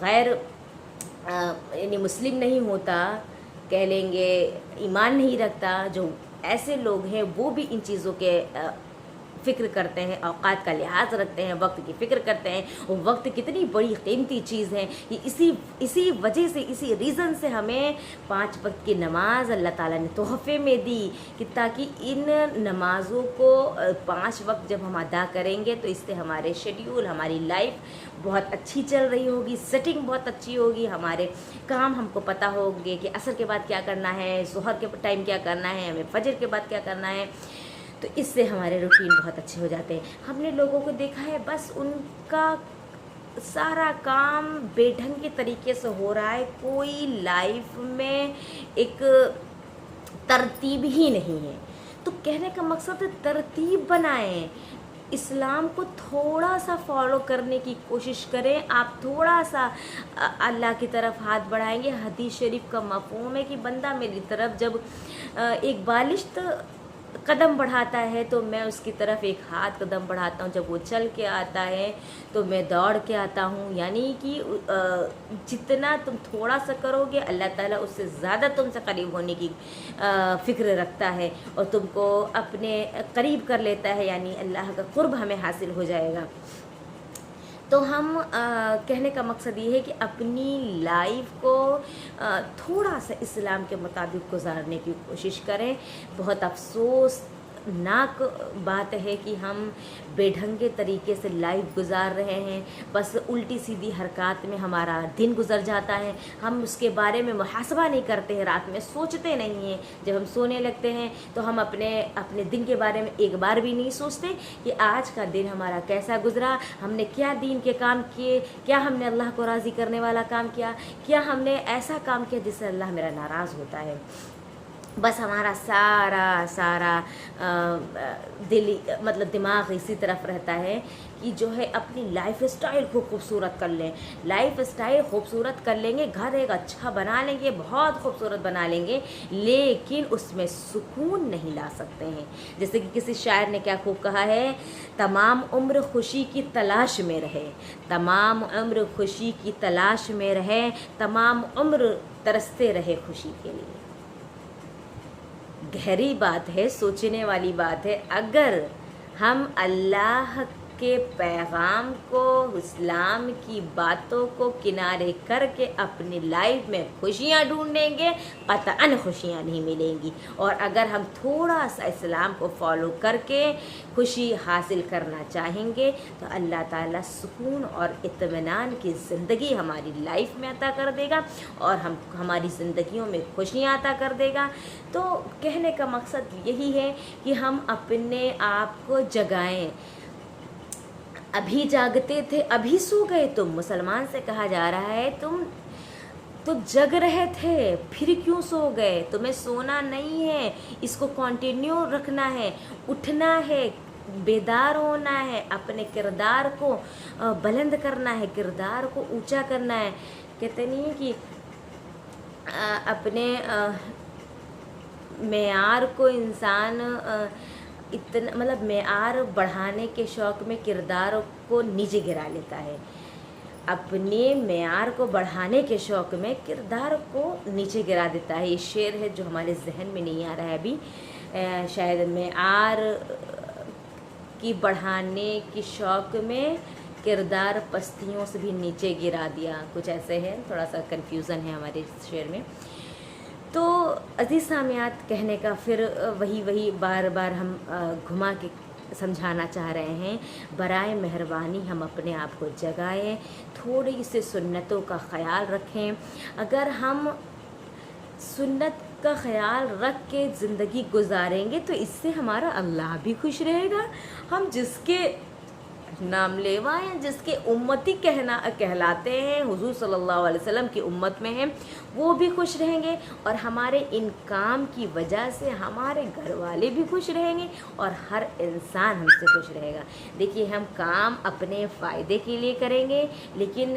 غیر یعنی مسلم نہیں ہوتا، کہہ لیں گے ایمان نہیں رکھتا، جو ایسے لوگ ہیں وہ بھی ان چیزوں کے فکر کرتے ہیں، اوقات کا لحاظ رکھتے ہیں، وقت کی فکر کرتے ہیں. اور وقت کتنی بڑی قیمتی چیز ہے، کہ اسی وجہ سے، اسی ریزن سے ہمیں 5 وقت کی نماز اللہ تعالیٰ نے تحفے میں دی، کہ تاکہ ان نمازوں کو 5 وقت جب ہم ادا کریں گے تو اس سے ہمارے شیڈیول، ہماری لائف بہت اچھی چل رہی ہوگی، سیٹنگ بہت اچھی ہوگی، ہمارے کام ہم کو پتہ ہوگے کہ عصر کے بعد کیا کرنا ہے، ظہر کے ٹائم کیا کرنا ہے، ہمیں فجر کے بعد کیا کرنا ہے. تو اس سے ہمارے روٹین بہت اچھے ہو جاتے ہیں. ہم نے لوگوں کو دیکھا ہے بس ان کا سارا کام بے ڈھنگ کے طریقے سے ہو رہا ہے، کوئی لائف میں ایک ترتیب ہی نہیں ہے. تو کہنے کا مقصد ہے ترتیب بنائیں، اسلام کو تھوڑا سا فالو کرنے کی کوشش کریں. آپ تھوڑا سا اللہ کی طرف ہاتھ بڑھائیں گے. حدیث شریف کا مفہوم ہے کہ بندہ میری طرف جب ایک بالشت قدم بڑھاتا ہے تو میں اس کی طرف ایک ہاتھ قدم بڑھاتا ہوں، جب وہ چل کے آتا ہے تو میں دوڑ کے آتا ہوں. یعنی کہ جتنا تم تھوڑا سا کرو گے اللہ تعالیٰ اس سے زیادہ تم سے قریب ہونے کی فکر رکھتا ہے اور تم کو اپنے قریب کر لیتا ہے، یعنی اللہ کا قرب ہمیں حاصل ہو جائے گا. تو ہم کہنے کا مقصد یہ ہے کہ اپنی لائف کو تھوڑا سا اسلام کے مطابق گزارنے کی کوشش کریں. بہت افسوس ناک بات ہے کہ ہم بے ڈھنگے طریقے سے لائف گزار رہے ہیں، بس الٹی سیدھی حرکات میں ہمارا دن گزر جاتا ہے. ہم اس کے بارے میں محاسبہ نہیں کرتے ہیں، رات میں سوچتے نہیں ہیں. جب ہم سونے لگتے ہیں تو ہم اپنے دن کے بارے میں ایک بار بھی نہیں سوچتے کہ آج کا دن ہمارا کیسا گزرا، ہم نے کیا دین کے کام کیے، کیا ہم نے اللہ کو راضی کرنے والا کام کیا، کیا ہم نے ایسا کام کیا جس سے اللہ میرا ناراض ہوتا ہے. بس ہمارا سارا دماغ اسی طرف رہتا ہے کہ جو ہے اپنی لائف اسٹائل کو خوبصورت کر لیں. لائف اسٹائل خوبصورت کر لیں گے، گھر ایک اچھا بنا لیں گے، بہت خوبصورت بنا لیں گے، لیکن اس میں سکون نہیں لا سکتے ہیں. جیسے کہ کسی شاعر نے کیا خوب کہا ہے، تمام عمر خوشی کی تلاش میں رہے، تمام عمر خوشی کی تلاش میں رہے، تمام عمر ترستے رہے خوشی کے لیے. گہری بات ہے، سوچنے والی بات ہے. اگر ہم اللہ کے پیغام کو، اسلام کی باتوں کو کنارے کر کے اپنی لائف میں خوشیاں ڈھونڈیں گے، قطعاً خوشیاں نہیں ملیں گی. اور اگر ہم تھوڑا سا اسلام کو فالو کر کے خوشی حاصل کرنا چاہیں گے تو اللہ تعالیٰ سکون اور اطمینان کی زندگی ہماری لائف میں عطا کر دے گا اور ہماری زندگیوں میں خوشیاں عطا کر دے گا. تو کہنے کا مقصد یہی ہے کہ ہم اپنے آپ کو جگائیں. ابھی جاگتے تھے ابھی سو گئے تم، مسلمان سے کہا جا رہا ہے تم تو جگ رہے تھے پھر کیوں سو گئے. تمہیں سونا نہیں ہے، اس کو کنٹینیو رکھنا ہے، اٹھنا ہے، بیدار ہونا ہے، اپنے کردار کو بلند کرنا ہے، کردار کو اونچا کرنا ہے. کہتے نہیں کہ اپنے معیار کو انسان اتنا معیار بڑھانے کے شوق میں کردار کو نیچے گرا لیتا ہے. اپنے معیار کو بڑھانے کے شوق میں کردار کو نیچے گرا دیتا ہے. یہ شعر ہے جو ہمارے ذہن میں نہیں آ رہا ہے ابھی. شاید معیار کی بڑھانے کی شوق میں کردار پستیوں سے بھی نیچے گرا دیا، کچھ ایسے ہے، تھوڑا سا کنفیوژن ہے ہمارے شعر میں. تو عزیز سامعات، کہنے کا پھر وہی بار بار ہم گھما کے سمجھانا چاہ رہے ہیں. برائے مہربانی ہم اپنے آپ کو جگائیں، تھوڑی سی سنتوں کا خیال رکھیں. اگر ہم سنت کا خیال رکھ کے زندگی گزاریں گے تو اس سے ہمارا اللہ بھی خوش رہے گا، ہم جس کے نام لیوا ہیں، جس کے امتی کہلاتے ہیں، حضور صلی اللہ علیہ وسلم کی امت میں ہیں، وہ بھی خوش رہیں گے اور ہمارے ان کام کی وجہ سے ہمارے گھر والے بھی خوش رہیں گے اور ہر انسان ہم سے خوش رہے گا. دیکھیے، ہم کام اپنے فائدے کے لیے کریں گے لیکن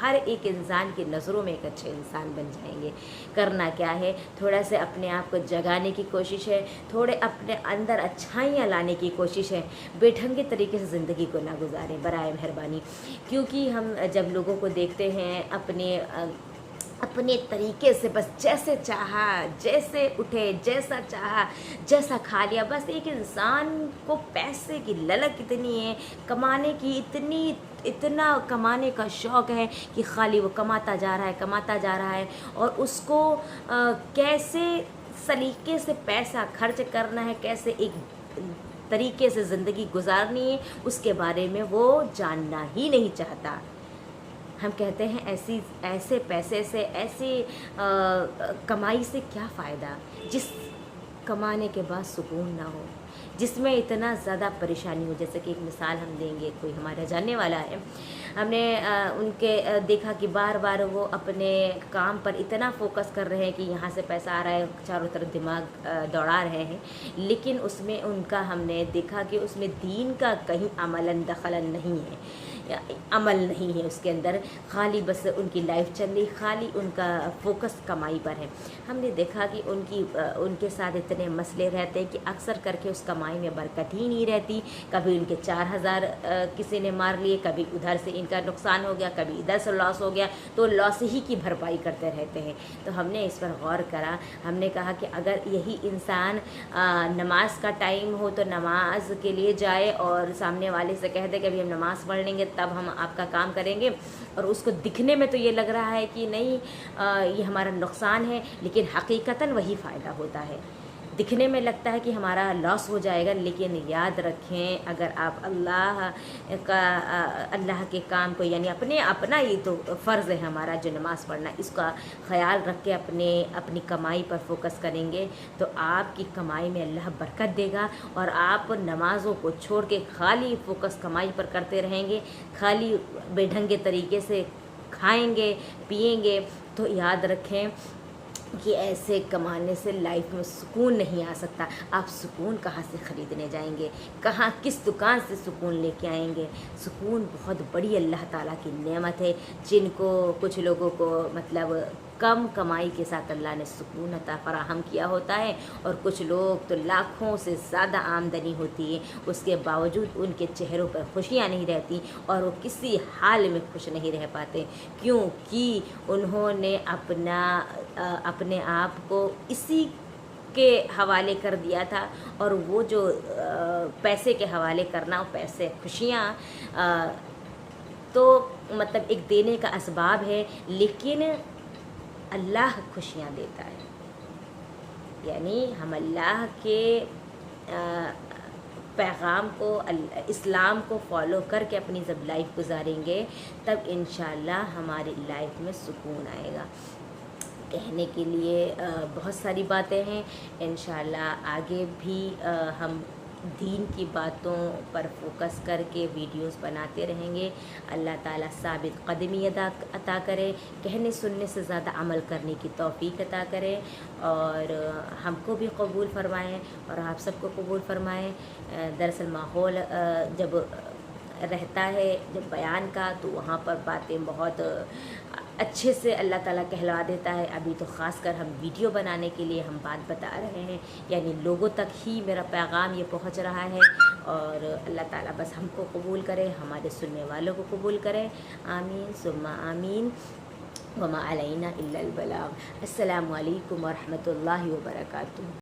ہر ایک انسان کی نظروں میں ایک اچھے انسان بن جائیں گے۔ کرنا کیا ہے، تھوڑا سے اپنے آپ کو جگانے کی کوشش ہے، تھوڑے اپنے اندر اچھائیاں لانے کی کوشش ہے، بے ڈھنگے طریقے سے زندگی کو نہ گزاریں برائے مہربانی۔ کیونکہ ہم جب لوگوں کو دیکھتے ہیں اپنے طریقے سے، بس جیسے چاہا، جیسے اٹھے، جیسا چاہا، جیسا کھا لیا، بس ایک انسان کو پیسے کی للک اتنی ہے، کمانے کی اتنا کمانے کا شوق ہے کہ خالی وہ کماتا جا رہا ہے اور اس کو کیسے سلیقے سے پیسہ خرچ کرنا ہے، کیسے ایک طریقے سے زندگی گزارنی ہے، اس کے بارے میں وہ جاننا ہی نہیں چاہتا۔ ہم کہتے ہیں ایسے پیسے سے، ایسی کمائی سے کیا فائدہ جس کمانے کے بعد سکون نہ ہو، جس میں اتنا زیادہ پریشانی ہو۔ جیسے کہ ایک مثال ہم دیں گے، کوئی ہمارا جاننے والا ہے، ہم نے ان کے دیکھا کہ بار بار وہ اپنے کام پر اتنا فوکس کر رہے ہیں کہ یہاں سے پیسہ آ رہا ہے، چاروں طرف دماغ دوڑا رہے ہیں، لیکن اس میں ان کا ہم نے دیکھا کہ اس میں دین کا کہیں عملاً دخلاً نہیں ہے، عمل نہیں ہے اس کے اندر، خالی بس ان کی لائف چل رہی، خالی ان کا فوکس کمائی پر ہے۔ ہم نے دیکھا کہ ان کے ساتھ اتنے مسئلے رہتے ہیں کہ اکثر کر کے اس کمائی میں برکت ہی نہیں رہتی۔ کبھی ان کے 4,000 کسی نے مار لیے، کبھی ادھر سے ان کا نقصان ہو گیا، کبھی ادھر سے لاس ہو گیا، تو لاس ہی کی بھرپائی کرتے رہتے ہیں۔ تو ہم نے اس پر غور کرا، ہم نے کہا کہ اگر یہی انسان نماز کا ٹائم ہو تو نماز کے لیے جائے اور سامنے والے سے کہہ دے کہ ابھی ہم نماز پڑھ لیں گے تب ہم آپ کا کام کریں گے، اور اس کو دکھنے میں تو یہ لگ رہا ہے کہ نہیں یہ ہمارا نقصان ہے، لیکن حقیقتاً وہی فائدہ ہوتا ہے۔ دکھنے میں لگتا ہے کہ ہمارا لاس ہو جائے گا، لیکن یاد رکھیں اگر آپ اللہ کے کام کو، یعنی اپنا یہ تو فرض ہے ہمارا جو نماز پڑھنا، اس کا خیال رکھ کے اپنی کمائی پر فوکس کریں گے تو آپ کی کمائی میں اللہ برکت دے گا، اور آپ نمازوں کو چھوڑ کے خالی فوکس کمائی پر کرتے رہیں گے، خالی بے ڈھنگے طریقے سے کھائیں گے پیئیں گے، تو یاد رکھیں کہ ایسے کمانے سے لائف میں سکون نہیں آ سکتا۔ آپ سکون کہاں سے خریدنے جائیں گے، کس دکان سے سکون لے کے آئیں گے؟ سکون بہت بڑی اللہ تعالیٰ کی نعمت ہے، جن کو کچھ لوگوں کو مطلب کم کمائی کے ساتھ اللہ نے سکون عطا فراہم کیا ہوتا ہے، اور کچھ لوگ تو لاکھوں سے زیادہ آمدنی ہوتی ہے، اس کے باوجود ان کے چہروں پر خوشیاں نہیں رہتی اور وہ کسی حال میں خوش نہیں رہ پاتے، کیونکہ انہوں نے اپنے آپ کو اسی کے حوالے کر دیا تھا، اور وہ جو پیسے کے حوالے کرنا، پیسے خوشیاں تو مطلب ایک دینے کا اسباب ہے، لیکن اللہ خوشیاں دیتا ہے۔ یعنی ہم اللہ کے پیغام کو، اسلام کو فالو کر کے اپنی جب لائف گزاریں گے تب انشاءاللہ ہماری لائف میں سکون آئے گا۔ کہنے کے لیے بہت ساری باتیں ہیں، انشاءاللہ آگے بھی ہم دین کی باتوں پر فوکس کر کے ویڈیوز بناتے رہیں گے۔ اللہ تعالیٰ ثابت قدمی عطا کرے، کہنے سننے سے زیادہ عمل کرنے کی توفیق عطا کرے، اور ہم کو بھی قبول فرمائیں اور آپ سب کو قبول فرمائیں۔ دراصل ماحول جب رہتا ہے جب بیان کا، تو وہاں پر باتیں بہت اچھے سے اللہ تعالیٰ کہلوا دیتا ہے۔ ابھی تو خاص کر ہم ویڈیو بنانے کے لیے ہم بات بتا رہے ہیں، یعنی لوگوں تک ہی میرا پیغام یہ پہنچ رہا ہے، اور اللہ تعالیٰ بس ہم کو قبول کرے، ہمارے سننے والوں کو قبول کرے، آمین ثم آمین، وما علینا الا البلاغ۔ السلام علیکم ورحمۃ اللہ وبرکاتہ۔